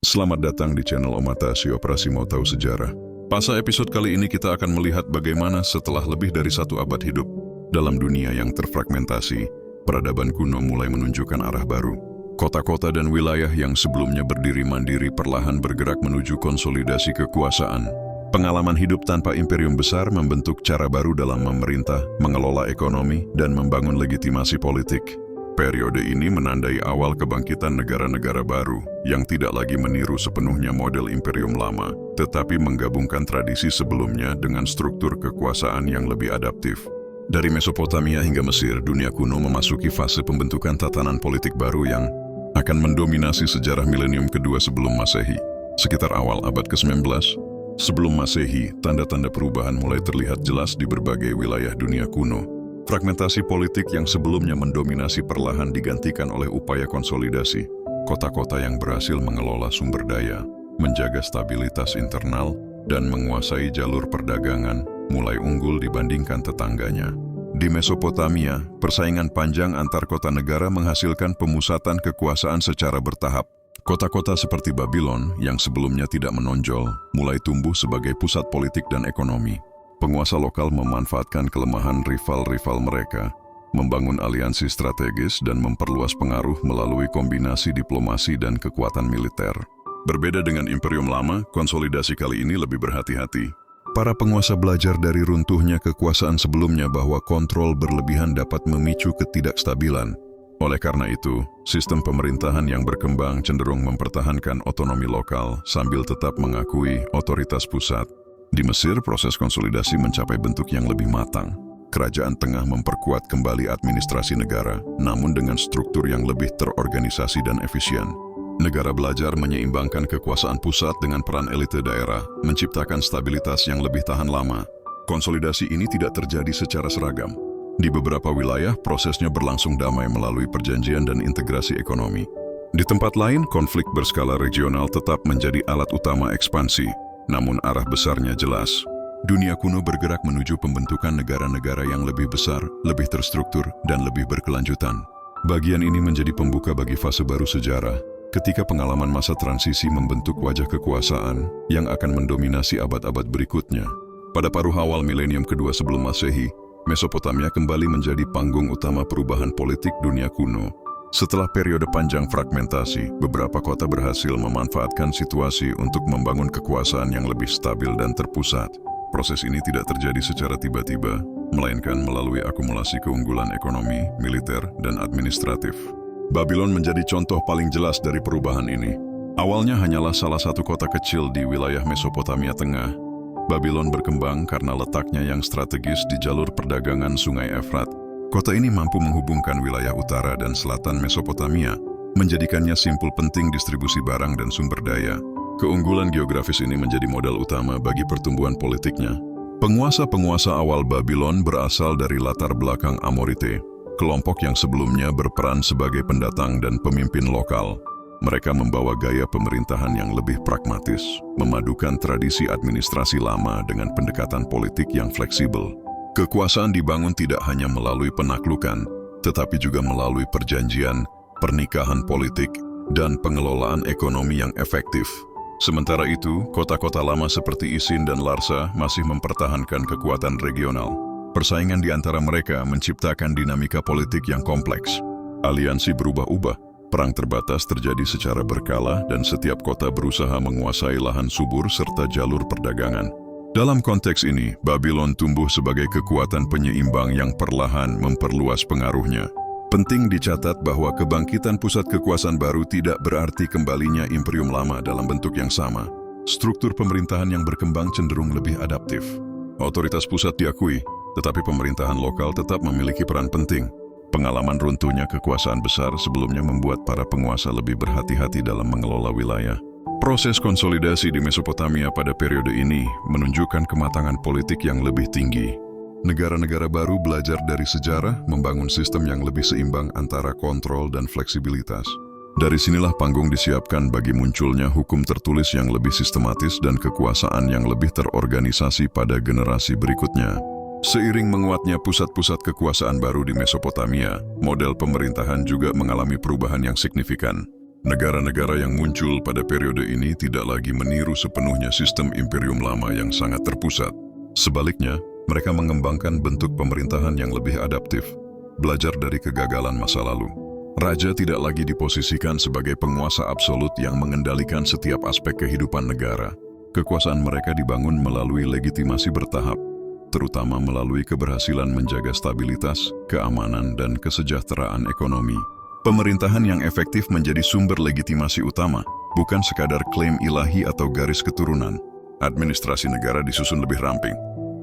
Selamat datang di channel Omatasi Operasi Mau Tahu Sejarah. Pada episode kali ini kita akan melihat bagaimana setelah lebih dari 1 abad hidup dalam dunia yang terfragmentasi, peradaban kuno mulai menunjukkan arah baru. Kota-kota dan wilayah yang sebelumnya berdiri mandiri perlahan bergerak menuju konsolidasi kekuasaan. Pengalaman hidup tanpa imperium besar membentuk cara baru dalam memerintah, mengelola ekonomi, dan membangun legitimasi politik. Periode ini menandai awal kebangkitan negara-negara baru yang tidak lagi meniru sepenuhnya model imperium lama, tetapi menggabungkan tradisi sebelumnya dengan struktur kekuasaan yang lebih adaptif. Dari Mesopotamia hingga Mesir, dunia kuno memasuki fase pembentukan tatanan politik baru yang akan mendominasi sejarah milenium kedua sebelum Masehi. Sekitar awal abad ke-19 sebelum Masehi, tanda-tanda perubahan mulai terlihat jelas di berbagai wilayah dunia kuno. Fragmentasi politik yang sebelumnya mendominasi perlahan digantikan oleh upaya konsolidasi. Kota-kota yang berhasil mengelola sumber daya, menjaga stabilitas internal, dan menguasai jalur perdagangan mulai unggul dibandingkan tetangganya. Di Mesopotamia, persaingan panjang antar kota negara menghasilkan pemusatan kekuasaan secara bertahap. Kota-kota seperti Babylon yang sebelumnya tidak menonjol mulai tumbuh sebagai pusat politik dan ekonomi. Penguasa lokal memanfaatkan kelemahan rival-rival mereka, membangun aliansi strategis dan memperluas pengaruh melalui kombinasi diplomasi dan kekuatan militer. Berbeda dengan imperium lama, konsolidasi kali ini lebih berhati-hati. Para penguasa belajar dari runtuhnya kekuasaan sebelumnya bahwa kontrol berlebihan dapat memicu ketidakstabilan. Oleh karena itu, sistem pemerintahan yang berkembang cenderung mempertahankan otonomi lokal sambil tetap mengakui otoritas pusat. Di Mesir, proses konsolidasi mencapai bentuk yang lebih matang. Kerajaan tengah memperkuat kembali administrasi negara, namun dengan struktur yang lebih terorganisasi dan efisien. Negara belajar menyeimbangkan kekuasaan pusat dengan peran elite daerah, menciptakan stabilitas yang lebih tahan lama. Konsolidasi ini tidak terjadi secara seragam. Di beberapa wilayah, prosesnya berlangsung damai melalui perjanjian dan integrasi ekonomi. Di tempat lain, konflik berskala regional tetap menjadi alat utama ekspansi. Namun arah besarnya jelas. Dunia kuno bergerak menuju pembentukan negara-negara yang lebih besar, lebih terstruktur, dan lebih berkelanjutan. Bagian ini menjadi pembuka bagi fase baru sejarah, ketika pengalaman masa transisi membentuk wajah kekuasaan yang akan mendominasi abad-abad berikutnya. Pada paruh awal milenium kedua sebelum Masehi, Mesopotamia kembali menjadi panggung utama perubahan politik dunia kuno. Setelah periode panjang fragmentasi, beberapa kota berhasil memanfaatkan situasi untuk membangun kekuasaan yang lebih stabil dan terpusat. Proses ini tidak terjadi secara tiba-tiba, melainkan melalui akumulasi keunggulan ekonomi, militer, dan administratif. Babylon menjadi contoh paling jelas dari perubahan ini. Awalnya hanyalah salah satu kota kecil di wilayah Mesopotamia Tengah. Babylon berkembang karena letaknya yang strategis di jalur perdagangan Sungai Efrat. Kota ini mampu menghubungkan wilayah utara dan selatan Mesopotamia, menjadikannya simpul penting distribusi barang dan sumber daya. Keunggulan geografis ini menjadi modal utama bagi pertumbuhan politiknya. Penguasa-penguasa awal Babylon berasal dari latar belakang Amorite, kelompok yang sebelumnya berperan sebagai pendatang dan pemimpin lokal. Mereka membawa gaya pemerintahan yang lebih pragmatis, memadukan tradisi administrasi lama dengan pendekatan politik yang fleksibel. Kekuasaan dibangun tidak hanya melalui penaklukan, tetapi juga melalui perjanjian, pernikahan politik, dan pengelolaan ekonomi yang efektif. Sementara itu, kota-kota lama seperti Isin dan Larsa masih mempertahankan kekuatan regional. Persaingan di antara mereka menciptakan dinamika politik yang kompleks. Aliansi berubah-ubah, perang terbatas terjadi secara berkala, dan setiap kota berusaha menguasai lahan subur serta jalur perdagangan. Dalam konteks ini, Babylon tumbuh sebagai kekuatan penyeimbang yang perlahan memperluas pengaruhnya. Penting dicatat bahwa kebangkitan pusat kekuasaan baru tidak berarti kembalinya imperium lama dalam bentuk yang sama. Struktur pemerintahan yang berkembang cenderung lebih adaptif. Otoritas pusat diakui, tetapi pemerintahan lokal tetap memiliki peran penting. Pengalaman runtuhnya kekuasaan besar sebelumnya membuat para penguasa lebih berhati-hati dalam mengelola wilayah. Proses konsolidasi di Mesopotamia pada periode ini menunjukkan kematangan politik yang lebih tinggi. Negara-negara baru belajar dari sejarah membangun sistem yang lebih seimbang antara kontrol dan fleksibilitas. Dari sinilah panggung disiapkan bagi munculnya hukum tertulis yang lebih sistematis dan kekuasaan yang lebih terorganisasi pada generasi berikutnya. Seiring menguatnya pusat-pusat kekuasaan baru di Mesopotamia, model pemerintahan juga mengalami perubahan yang signifikan. Negara-negara yang muncul pada periode ini tidak lagi meniru sepenuhnya sistem imperium lama yang sangat terpusat. Sebaliknya, mereka mengembangkan bentuk pemerintahan yang lebih adaptif, belajar dari kegagalan masa lalu. Raja tidak lagi diposisikan sebagai penguasa absolut yang mengendalikan setiap aspek kehidupan negara. Kekuasaan mereka dibangun melalui legitimasi bertahap, terutama melalui keberhasilan menjaga stabilitas, keamanan, dan kesejahteraan ekonomi. Pemerintahan yang efektif menjadi sumber legitimasi utama, bukan sekadar klaim ilahi atau garis keturunan. Administrasi negara disusun lebih ramping.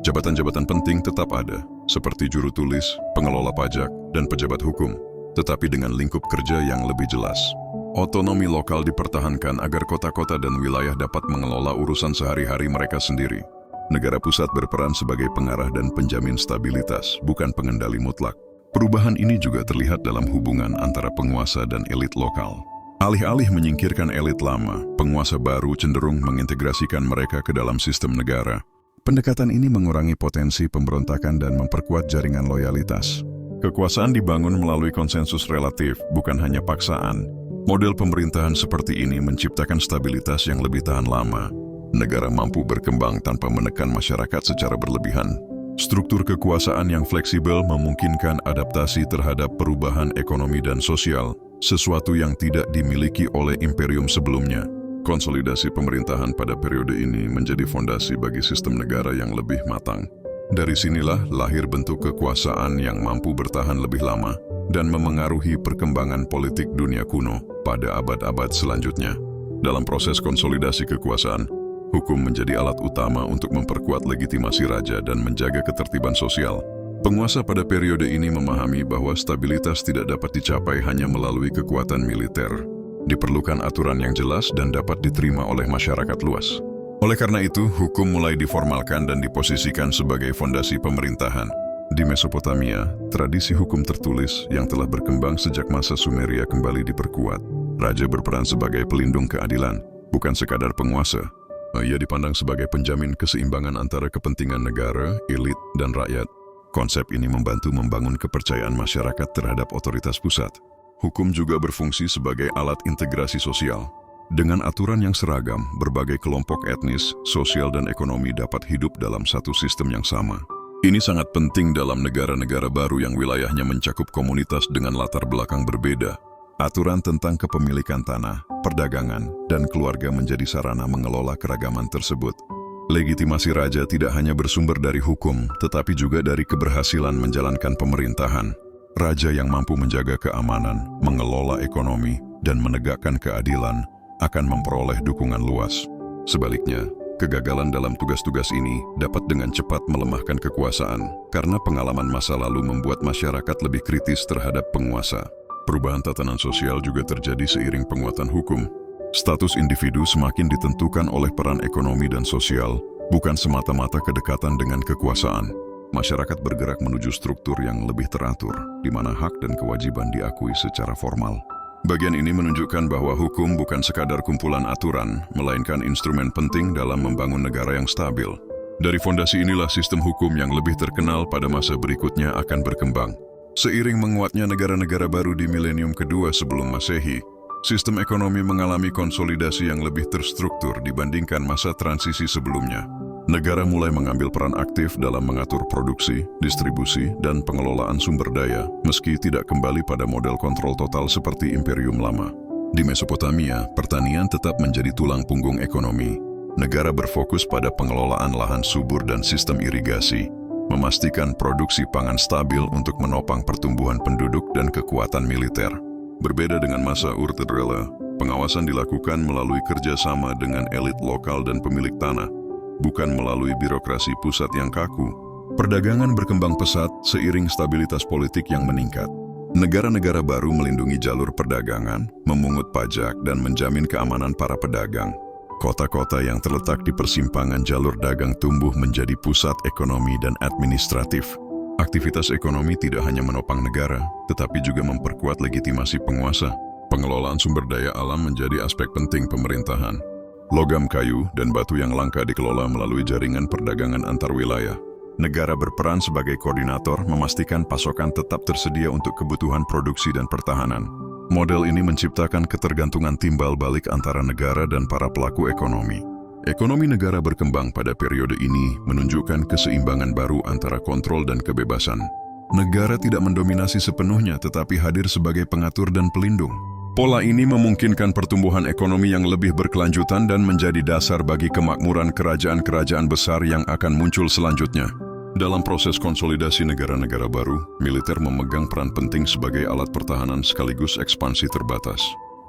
Jabatan-jabatan penting tetap ada, seperti juru tulis, pengelola pajak, dan pejabat hukum, tetapi dengan lingkup kerja yang lebih jelas. Otonomi lokal dipertahankan agar kota-kota dan wilayah dapat mengelola urusan sehari-hari mereka sendiri. Negara pusat berperan sebagai pengarah dan penjamin stabilitas, bukan pengendali mutlak. Perubahan ini juga terlihat dalam hubungan antara penguasa dan elit lokal. Alih-alih menyingkirkan elit lama, penguasa baru cenderung mengintegrasikan mereka ke dalam sistem negara. Pendekatan ini mengurangi potensi pemberontakan dan memperkuat jaringan loyalitas. Kekuasaan dibangun melalui konsensus relatif, bukan hanya paksaan. Model pemerintahan seperti ini menciptakan stabilitas yang lebih tahan lama. Negara mampu berkembang tanpa menekan masyarakat secara berlebihan. Struktur kekuasaan yang fleksibel memungkinkan adaptasi terhadap perubahan ekonomi dan sosial, sesuatu yang tidak dimiliki oleh imperium sebelumnya. Konsolidasi pemerintahan pada periode ini menjadi fondasi bagi sistem negara yang lebih matang. Dari sinilah lahir bentuk kekuasaan yang mampu bertahan lebih lama dan memengaruhi perkembangan politik dunia kuno pada abad-abad selanjutnya. Dalam proses konsolidasi kekuasaan, hukum menjadi alat utama untuk memperkuat legitimasi raja dan menjaga ketertiban sosial. Penguasa pada periode ini memahami bahwa stabilitas tidak dapat dicapai hanya melalui kekuatan militer. Diperlukan aturan yang jelas dan dapat diterima oleh masyarakat luas. Oleh karena itu, hukum mulai diformalkan dan diposisikan sebagai fondasi pemerintahan. Di Mesopotamia, tradisi hukum tertulis yang telah berkembang sejak masa Sumeria kembali diperkuat. Raja berperan sebagai pelindung keadilan, bukan sekadar penguasa. Ia dipandang sebagai penjamin keseimbangan antara kepentingan negara, elit, dan rakyat. Konsep ini membantu membangun kepercayaan masyarakat terhadap otoritas pusat. Hukum juga berfungsi sebagai alat integrasi sosial. Dengan aturan yang seragam, berbagai kelompok etnis, sosial, dan ekonomi dapat hidup dalam satu sistem yang sama. Ini sangat penting dalam negara-negara baru yang wilayahnya mencakup komunitas dengan latar belakang berbeda. Aturan tentang kepemilikan tanah, perdagangan, dan keluarga menjadi sarana mengelola keragaman tersebut. Legitimasi raja tidak hanya bersumber dari hukum, tetapi juga dari keberhasilan menjalankan pemerintahan. Raja yang mampu menjaga keamanan, mengelola ekonomi, dan menegakkan keadilan akan memperoleh dukungan luas. Sebaliknya, kegagalan dalam tugas-tugas ini dapat dengan cepat melemahkan kekuasaan, karena pengalaman masa lalu membuat masyarakat lebih kritis terhadap penguasa. Perubahan tatanan sosial juga terjadi seiring penguatan hukum. Status individu semakin ditentukan oleh peran ekonomi dan sosial, bukan semata-mata kedekatan dengan kekuasaan. Masyarakat bergerak menuju struktur yang lebih teratur, di mana hak dan kewajiban diakui secara formal. Bagian ini menunjukkan bahwa hukum bukan sekadar kumpulan aturan, melainkan instrumen penting dalam membangun negara yang stabil. Dari fondasi inilah sistem hukum yang lebih terkenal pada masa berikutnya akan berkembang. Seiring menguatnya negara-negara baru di milenium kedua sebelum Masehi, sistem ekonomi mengalami konsolidasi yang lebih terstruktur dibandingkan masa transisi sebelumnya. Negara mulai mengambil peran aktif dalam mengatur produksi, distribusi, dan pengelolaan sumber daya, meski tidak kembali pada model kontrol total seperti imperium lama. Di Mesopotamia, pertanian tetap menjadi tulang punggung ekonomi. Negara berfokus pada pengelolaan lahan subur dan sistem irigasi, memastikan produksi pangan stabil untuk menopang pertumbuhan penduduk dan kekuatan militer. Berbeda dengan masa Ur Tedrela, pengawasan dilakukan melalui kerjasama dengan elit lokal dan pemilik tanah, bukan melalui birokrasi pusat yang kaku. Perdagangan berkembang pesat seiring stabilitas politik yang meningkat. Negara-negara baru melindungi jalur perdagangan, memungut pajak, dan menjamin keamanan para pedagang. Kota-kota yang terletak di persimpangan jalur dagang tumbuh menjadi pusat ekonomi dan administratif. Aktivitas ekonomi tidak hanya menopang negara, tetapi juga memperkuat legitimasi penguasa. Pengelolaan sumber daya alam menjadi aspek penting pemerintahan. Logam kayu dan batu yang langka dikelola melalui jaringan perdagangan antar wilayah. Negara berperan sebagai koordinator memastikan pasokan tetap tersedia untuk kebutuhan produksi dan pertahanan. Model ini menciptakan ketergantungan timbal balik antara negara dan para pelaku ekonomi. Ekonomi negara berkembang pada periode ini menunjukkan keseimbangan baru antara kontrol dan kebebasan. Negara tidak mendominasi sepenuhnya tetapi hadir sebagai pengatur dan pelindung. Pola ini memungkinkan pertumbuhan ekonomi yang lebih berkelanjutan dan menjadi dasar bagi kemakmuran kerajaan-kerajaan besar yang akan muncul selanjutnya. Dalam proses konsolidasi negara-negara baru, militer memegang peran penting sebagai alat pertahanan sekaligus ekspansi terbatas.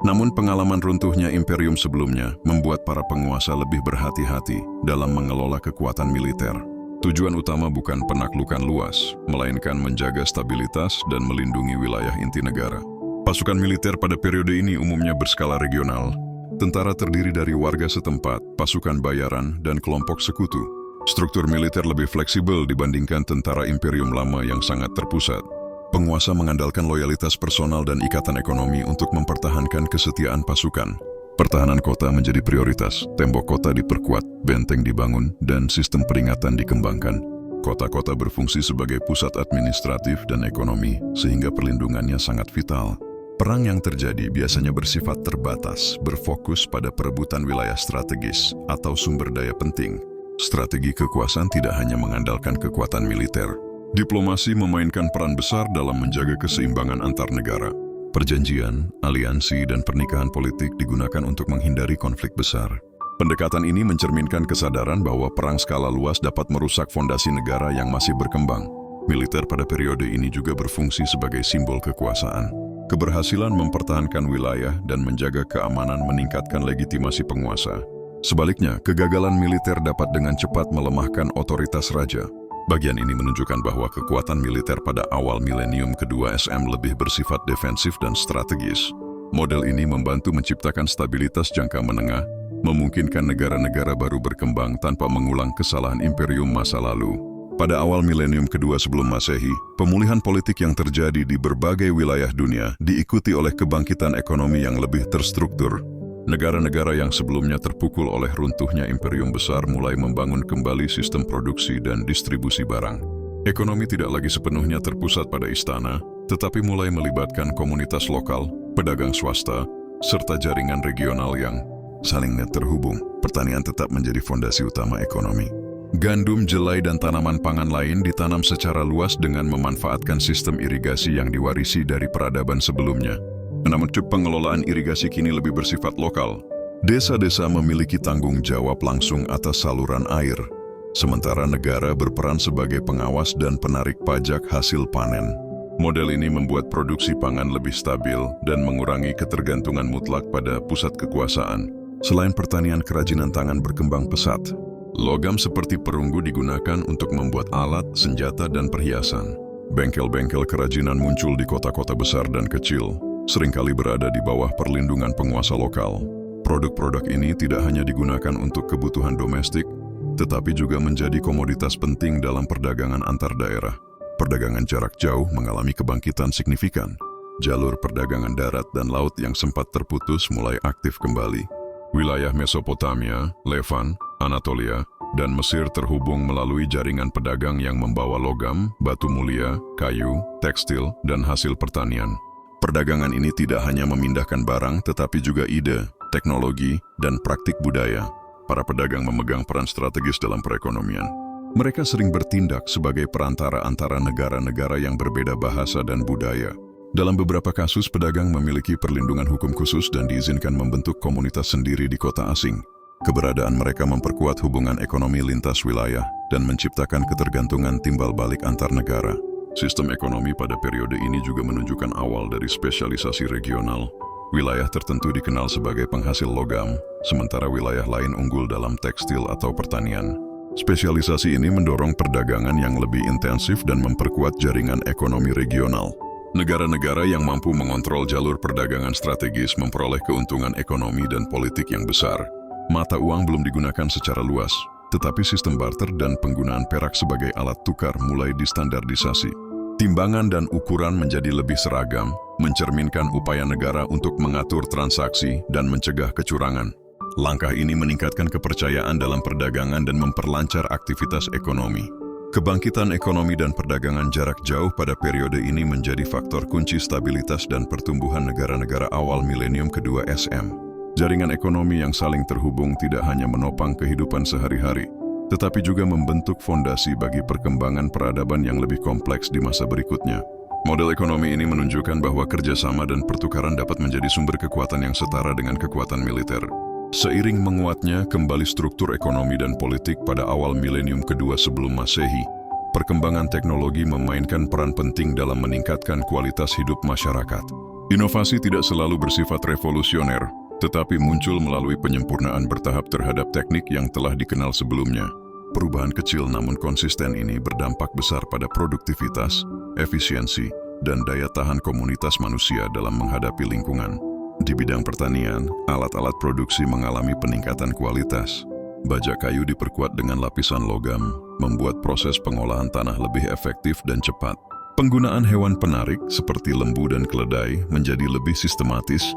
Namun pengalaman runtuhnya imperium sebelumnya membuat para penguasa lebih berhati-hati dalam mengelola kekuatan militer. Tujuan utama bukan penaklukan luas, melainkan menjaga stabilitas dan melindungi wilayah inti negara. Pasukan militer pada periode ini umumnya berskala regional. Tentara terdiri dari warga setempat, pasukan bayaran, dan kelompok sekutu. Struktur militer lebih fleksibel dibandingkan tentara imperium lama yang sangat terpusat. Penguasa mengandalkan loyalitas personal dan ikatan ekonomi untuk mempertahankan kesetiaan pasukan. Pertahanan kota menjadi prioritas, tembok kota diperkuat, benteng dibangun, dan sistem peringatan dikembangkan. Kota-kota berfungsi sebagai pusat administratif dan ekonomi, sehingga perlindungannya sangat vital. Perang yang terjadi biasanya bersifat terbatas, berfokus pada perebutan wilayah strategis atau sumber daya penting. Strategi kekuasaan tidak hanya mengandalkan kekuatan militer. Diplomasi memainkan peran besar dalam menjaga keseimbangan antar negara. Perjanjian, aliansi, dan pernikahan politik digunakan untuk menghindari konflik besar. Pendekatan ini mencerminkan kesadaran bahwa perang skala luas dapat merusak fondasi negara yang masih berkembang. Militer pada periode ini juga berfungsi sebagai simbol kekuasaan. Keberhasilan mempertahankan wilayah dan menjaga keamanan meningkatkan legitimasi penguasa. Sebaliknya, kegagalan militer dapat dengan cepat melemahkan otoritas raja. Bagian ini menunjukkan bahwa kekuatan militer pada awal milenium kedua SM lebih bersifat defensif dan strategis. Model ini membantu menciptakan stabilitas jangka menengah, memungkinkan negara-negara baru berkembang tanpa mengulang kesalahan imperium masa lalu. Pada awal milenium kedua sebelum Masehi, pemulihan politik yang terjadi di berbagai wilayah dunia diikuti oleh kebangkitan ekonomi yang lebih terstruktur. Negara-negara yang sebelumnya terpukul oleh runtuhnya imperium besar mulai membangun kembali sistem produksi dan distribusi barang. Ekonomi tidak lagi sepenuhnya terpusat pada istana, tetapi mulai melibatkan komunitas lokal, pedagang swasta, serta jaringan regional yang saling terhubung. Pertanian tetap menjadi fondasi utama ekonomi. Gandum, jelai, dan tanaman pangan lain ditanam secara luas dengan memanfaatkan sistem irigasi yang diwarisi dari peradaban sebelumnya. Namun pengelolaan irigasi kini lebih bersifat lokal. Desa-desa memiliki tanggung jawab langsung atas saluran air, sementara negara berperan sebagai pengawas dan penarik pajak hasil panen. Model ini membuat produksi pangan lebih stabil dan mengurangi ketergantungan mutlak pada pusat kekuasaan. Selain pertanian, kerajinan tangan berkembang pesat. Logam seperti perunggu digunakan untuk membuat alat, senjata, dan perhiasan. Bengkel-bengkel kerajinan muncul di kota-kota besar dan kecil, seringkali berada di bawah perlindungan penguasa lokal. Produk-produk ini tidak hanya digunakan untuk kebutuhan domestik, tetapi juga menjadi komoditas penting dalam perdagangan antar daerah. Perdagangan jarak jauh mengalami kebangkitan signifikan. Jalur perdagangan darat dan laut yang sempat terputus mulai aktif kembali. Wilayah Mesopotamia, Levan, Anatolia, dan Mesir terhubung melalui jaringan pedagang yang membawa logam, batu mulia, kayu, tekstil, dan hasil pertanian. Perdagangan ini tidak hanya memindahkan barang, tetapi juga ide, teknologi, dan praktik budaya. Para pedagang memegang peran strategis dalam perekonomian. Mereka sering bertindak sebagai perantara antara negara-negara yang berbeda bahasa dan budaya. Dalam beberapa kasus, pedagang memiliki perlindungan hukum khusus dan diizinkan membentuk komunitas sendiri di kota asing. Keberadaan mereka memperkuat hubungan ekonomi lintas wilayah dan menciptakan ketergantungan timbal balik antar negara. Sistem ekonomi pada periode ini juga menunjukkan awal dari spesialisasi regional. Wilayah tertentu dikenal sebagai penghasil logam, sementara wilayah lain unggul dalam tekstil atau pertanian. Spesialisasi ini mendorong perdagangan yang lebih intensif dan memperkuat jaringan ekonomi regional. Negara-negara yang mampu mengontrol jalur perdagangan strategis memperoleh keuntungan ekonomi dan politik yang besar. Mata uang belum digunakan secara luas, tetapi sistem barter dan penggunaan perak sebagai alat tukar mulai distandardisasi. Timbangan dan ukuran menjadi lebih seragam, mencerminkan upaya negara untuk mengatur transaksi dan mencegah kecurangan. Langkah ini meningkatkan kepercayaan dalam perdagangan dan memperlancar aktivitas ekonomi. Kebangkitan ekonomi dan perdagangan jarak jauh pada periode ini menjadi faktor kunci stabilitas dan pertumbuhan negara-negara awal milenium kedua SM. Jaringan ekonomi yang saling terhubung tidak hanya menopang kehidupan sehari-hari, tetapi juga membentuk fondasi bagi perkembangan peradaban yang lebih kompleks di masa berikutnya. Model ekonomi ini menunjukkan bahwa kerjasama dan pertukaran dapat menjadi sumber kekuatan yang setara dengan kekuatan militer. Seiring menguatnya kembali struktur ekonomi dan politik pada awal milenium kedua sebelum Masehi, perkembangan teknologi memainkan peran penting dalam meningkatkan kualitas hidup masyarakat. Inovasi tidak selalu bersifat revolusioner, tetapi muncul melalui penyempurnaan bertahap terhadap teknik yang telah dikenal sebelumnya. Perubahan kecil namun konsisten ini berdampak besar pada produktivitas, efisiensi, dan daya tahan komunitas manusia dalam menghadapi lingkungan. Di bidang pertanian, alat-alat produksi mengalami peningkatan kualitas. Baja kayu diperkuat dengan lapisan logam, membuat proses pengolahan tanah lebih efektif dan cepat. Penggunaan hewan penarik seperti lembu dan keledai menjadi lebih sistematis,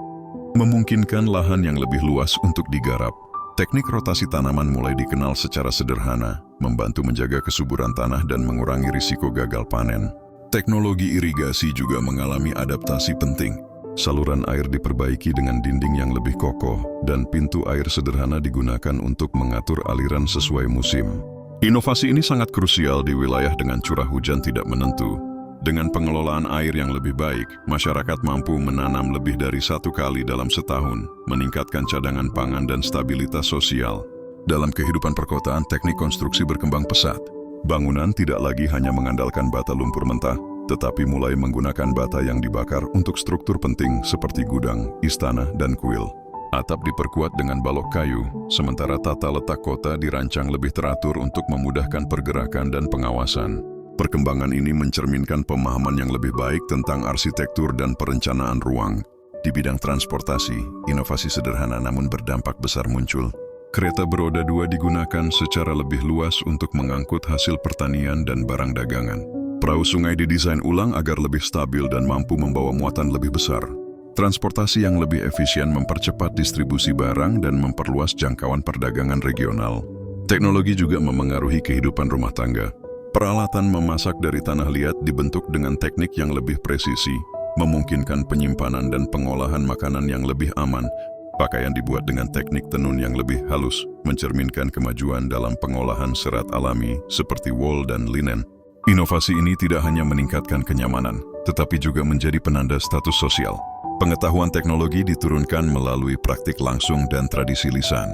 memungkinkan lahan yang lebih luas untuk digarap. Teknik rotasi tanaman mulai dikenal secara sederhana, membantu menjaga kesuburan tanah dan mengurangi risiko gagal panen. Teknologi irigasi juga mengalami adaptasi penting. Saluran air diperbaiki dengan dinding yang lebih kokoh, dan pintu air sederhana digunakan untuk mengatur aliran sesuai musim. Inovasi ini sangat krusial di wilayah dengan curah hujan tidak menentu. Dengan pengelolaan air yang lebih baik, masyarakat mampu menanam lebih dari 1 kali dalam setahun, meningkatkan cadangan pangan dan stabilitas sosial. Dalam kehidupan perkotaan, teknik konstruksi berkembang pesat. Bangunan tidak lagi hanya mengandalkan bata lumpur mentah, tetapi mulai menggunakan bata yang dibakar untuk struktur penting seperti gudang, istana, dan kuil. Atap diperkuat dengan balok kayu, sementara tata letak kota dirancang lebih teratur untuk memudahkan pergerakan dan pengawasan. Perkembangan ini mencerminkan pemahaman yang lebih baik tentang arsitektur dan perencanaan ruang. Di bidang transportasi, inovasi sederhana namun berdampak besar muncul. Kereta beroda 2 digunakan secara lebih luas untuk mengangkut hasil pertanian dan barang dagangan. Perahu sungai didesain ulang agar lebih stabil dan mampu membawa muatan lebih besar. Transportasi yang lebih efisien mempercepat distribusi barang dan memperluas jangkauan perdagangan regional. Teknologi juga memengaruhi kehidupan rumah tangga. Peralatan memasak dari tanah liat dibentuk dengan teknik yang lebih presisi, memungkinkan penyimpanan dan pengolahan makanan yang lebih aman. Pakaian dibuat dengan teknik tenun yang lebih halus, mencerminkan kemajuan dalam pengolahan serat alami seperti wol dan linen. Inovasi ini tidak hanya meningkatkan kenyamanan, tetapi juga menjadi penanda status sosial. Pengetahuan teknologi diturunkan melalui praktik langsung dan tradisi lisan.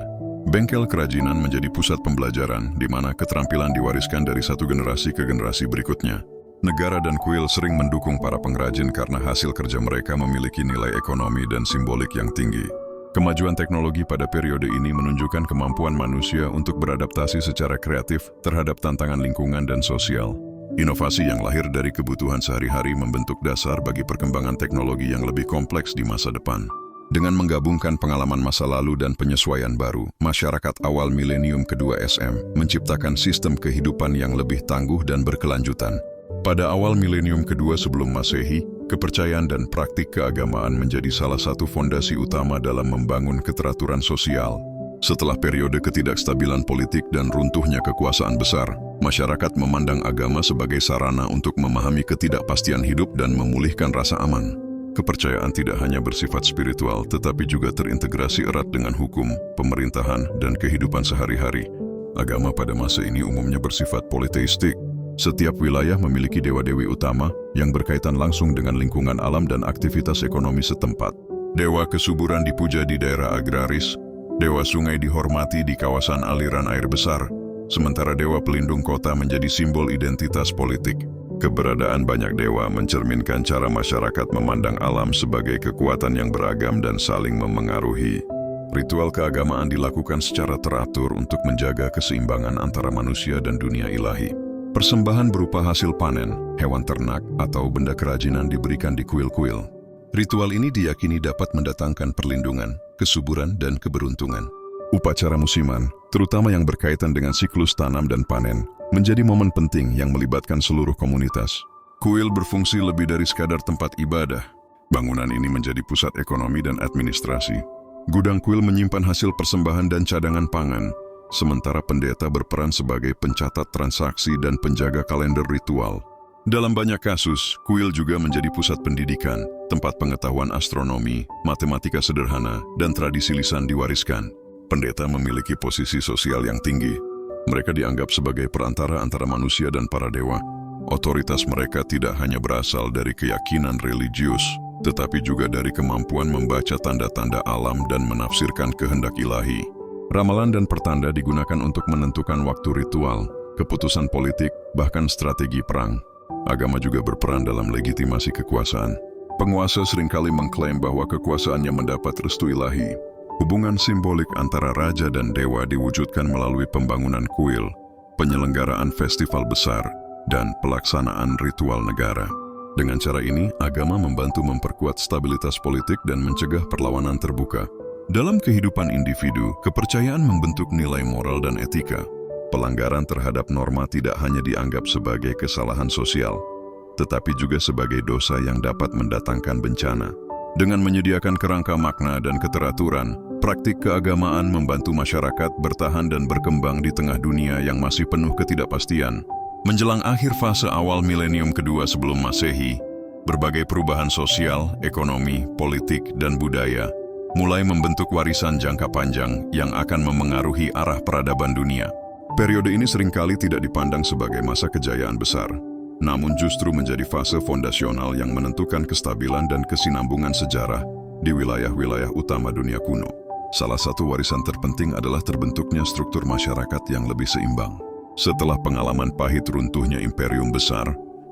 Bengkel kerajinan menjadi pusat pembelajaran, di mana keterampilan diwariskan dari satu generasi ke generasi berikutnya. Negara dan kuil sering mendukung para pengrajin karena hasil kerja mereka memiliki nilai ekonomi dan simbolik yang tinggi. Kemajuan teknologi pada periode ini menunjukkan kemampuan manusia untuk beradaptasi secara kreatif terhadap tantangan lingkungan dan sosial. Inovasi yang lahir dari kebutuhan sehari-hari membentuk dasar bagi perkembangan teknologi yang lebih kompleks di masa depan. Dengan menggabungkan pengalaman masa lalu dan penyesuaian baru, masyarakat awal milenium kedua SM menciptakan sistem kehidupan yang lebih tangguh dan berkelanjutan. Pada awal milenium kedua sebelum Masehi, kepercayaan dan praktik keagamaan menjadi salah satu fondasi utama dalam membangun keteraturan sosial. Setelah periode ketidakstabilan politik dan runtuhnya kekuasaan besar, masyarakat memandang agama sebagai sarana untuk memahami ketidakpastian hidup dan memulihkan rasa aman. Kepercayaan tidak hanya bersifat spiritual, tetapi juga terintegrasi erat dengan hukum, pemerintahan, dan kehidupan sehari-hari. Agama pada masa ini umumnya bersifat politeistik. Setiap wilayah memiliki dewa-dewi utama yang berkaitan langsung dengan lingkungan alam dan aktivitas ekonomi setempat. Dewa kesuburan dipuja di daerah agraris, dewa sungai dihormati di kawasan aliran air besar, sementara dewa pelindung kota menjadi simbol identitas politik. Keberadaan banyak dewa mencerminkan cara masyarakat memandang alam sebagai kekuatan yang beragam dan saling memengaruhi. Ritual keagamaan dilakukan secara teratur untuk menjaga keseimbangan antara manusia dan dunia ilahi. Persembahan berupa hasil panen, hewan ternak, atau benda kerajinan diberikan di kuil-kuil. Ritual ini diyakini dapat mendatangkan perlindungan, kesuburan, dan keberuntungan. Upacara musiman, terutama yang berkaitan dengan siklus tanam dan panen, menjadi momen penting yang melibatkan seluruh komunitas. Kuil berfungsi lebih dari sekadar tempat ibadah. Bangunan ini menjadi pusat ekonomi dan administrasi. Gudang kuil menyimpan hasil persembahan dan cadangan pangan, sementara pendeta berperan sebagai pencatat transaksi dan penjaga kalender ritual. Dalam banyak kasus, kuil juga menjadi pusat pendidikan, tempat pengetahuan astronomi, matematika sederhana, dan tradisi lisan diwariskan. Pendeta memiliki posisi sosial yang tinggi. Mereka dianggap sebagai perantara antara manusia dan para dewa. Otoritas mereka tidak hanya berasal dari keyakinan religius, tetapi juga dari kemampuan membaca tanda-tanda alam dan menafsirkan kehendak ilahi. Ramalan dan pertanda digunakan untuk menentukan waktu ritual, keputusan politik, bahkan strategi perang. Agama juga berperan dalam legitimasi kekuasaan. Penguasa seringkali mengklaim bahwa kekuasaannya mendapat restu ilahi. Hubungan simbolik antara raja dan dewa diwujudkan melalui pembangunan kuil, penyelenggaraan festival besar, dan pelaksanaan ritual negara. Dengan cara ini, agama membantu memperkuat stabilitas politik dan mencegah perlawanan terbuka. Dalam kehidupan individu, kepercayaan membentuk nilai moral dan etika. Pelanggaran terhadap norma tidak hanya dianggap sebagai kesalahan sosial, tetapi juga sebagai dosa yang dapat mendatangkan bencana. Dengan menyediakan kerangka makna dan keteraturan, praktik keagamaan membantu masyarakat bertahan dan berkembang di tengah dunia yang masih penuh ketidakpastian. Menjelang akhir fase awal milenium kedua sebelum Masehi, berbagai perubahan sosial, ekonomi, politik, dan budaya mulai membentuk warisan jangka panjang yang akan memengaruhi arah peradaban dunia. Periode ini seringkali tidak dipandang sebagai masa kejayaan besar, namun justru menjadi fase fondasional yang menentukan kestabilan dan kesinambungan sejarah di wilayah-wilayah utama dunia kuno. Salah satu warisan terpenting adalah terbentuknya struktur masyarakat yang lebih seimbang. Setelah pengalaman pahit runtuhnya imperium besar,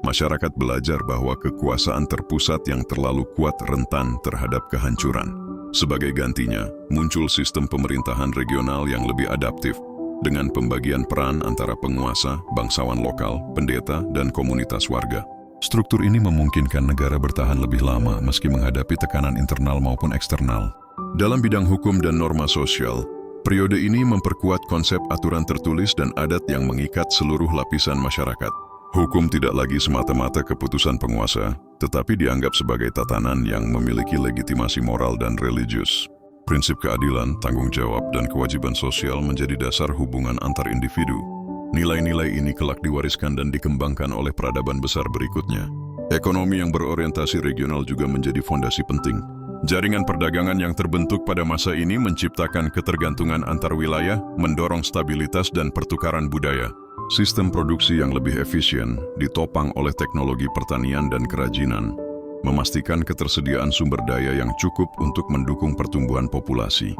masyarakat belajar bahwa kekuasaan terpusat yang terlalu kuat rentan terhadap kehancuran. Sebagai gantinya, muncul sistem pemerintahan regional yang lebih adaptif, dengan pembagian peran antara penguasa, bangsawan lokal, pendeta, dan komunitas warga. Struktur ini memungkinkan negara bertahan lebih lama meski menghadapi tekanan internal maupun eksternal. Dalam bidang hukum dan norma sosial, periode ini memperkuat konsep aturan tertulis dan adat yang mengikat seluruh lapisan masyarakat. Hukum tidak lagi semata-mata keputusan penguasa, tetapi dianggap sebagai tatanan yang memiliki legitimasi moral dan religius. Prinsip keadilan, tanggung jawab, dan kewajiban sosial menjadi dasar hubungan antar individu. Nilai-nilai ini kelak diwariskan dan dikembangkan oleh peradaban besar berikutnya. Ekonomi yang berorientasi regional juga menjadi fondasi penting. Jaringan perdagangan yang terbentuk pada masa ini menciptakan ketergantungan antar wilayah, mendorong stabilitas dan pertukaran budaya. Sistem produksi yang lebih efisien ditopang oleh teknologi pertanian dan kerajinan, memastikan ketersediaan sumber daya yang cukup untuk mendukung pertumbuhan populasi.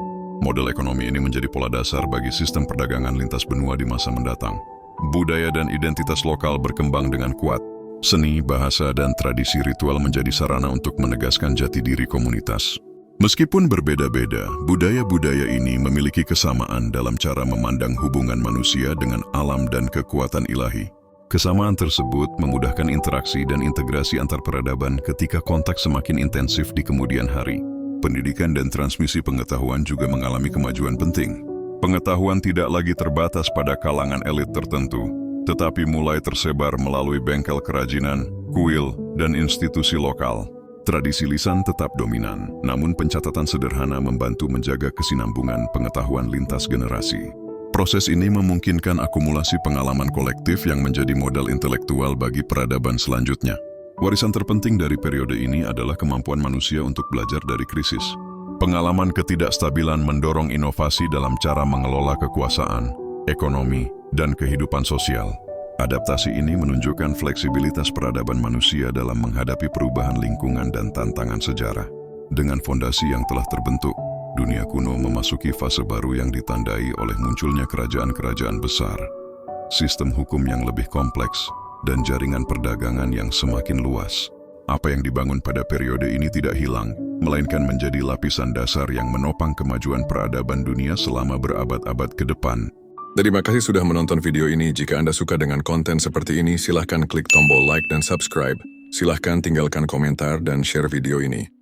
Model ekonomi ini menjadi pola dasar bagi sistem perdagangan lintas benua di masa mendatang. Budaya dan identitas lokal berkembang dengan kuat. Seni, bahasa, dan tradisi ritual menjadi sarana untuk menegaskan jati diri komunitas. Meskipun berbeda-beda, budaya-budaya ini memiliki kesamaan dalam cara memandang hubungan manusia dengan alam dan kekuatan ilahi. Kesamaan tersebut memudahkan interaksi dan integrasi antar peradaban ketika kontak semakin intensif di kemudian hari. Pendidikan dan transmisi pengetahuan juga mengalami kemajuan penting. Pengetahuan tidak lagi terbatas pada kalangan elit tertentu, tetapi mulai tersebar melalui bengkel kerajinan, kuil, dan institusi lokal. Tradisi lisan tetap dominan, namun pencatatan sederhana membantu menjaga kesinambungan pengetahuan lintas generasi. Proses ini memungkinkan akumulasi pengalaman kolektif yang menjadi modal intelektual bagi peradaban selanjutnya. Warisan terpenting dari periode ini adalah kemampuan manusia untuk belajar dari krisis. Pengalaman ketidakstabilan mendorong inovasi dalam cara mengelola kekuasaan, ekonomi, dan kehidupan sosial. Adaptasi ini menunjukkan fleksibilitas peradaban manusia dalam menghadapi perubahan lingkungan dan tantangan sejarah. Dengan fondasi yang telah terbentuk, dunia kuno memasuki fase baru yang ditandai oleh munculnya kerajaan-kerajaan besar, sistem hukum yang lebih kompleks, dan jaringan perdagangan yang semakin luas. Apa yang dibangun pada periode ini tidak hilang, melainkan menjadi lapisan dasar yang menopang kemajuan peradaban dunia selama berabad-abad ke depan. Terima kasih sudah menonton video ini. Jika Anda suka dengan konten seperti ini, silahkan klik tombol like dan subscribe. Silahkan tinggalkan komentar dan share video ini.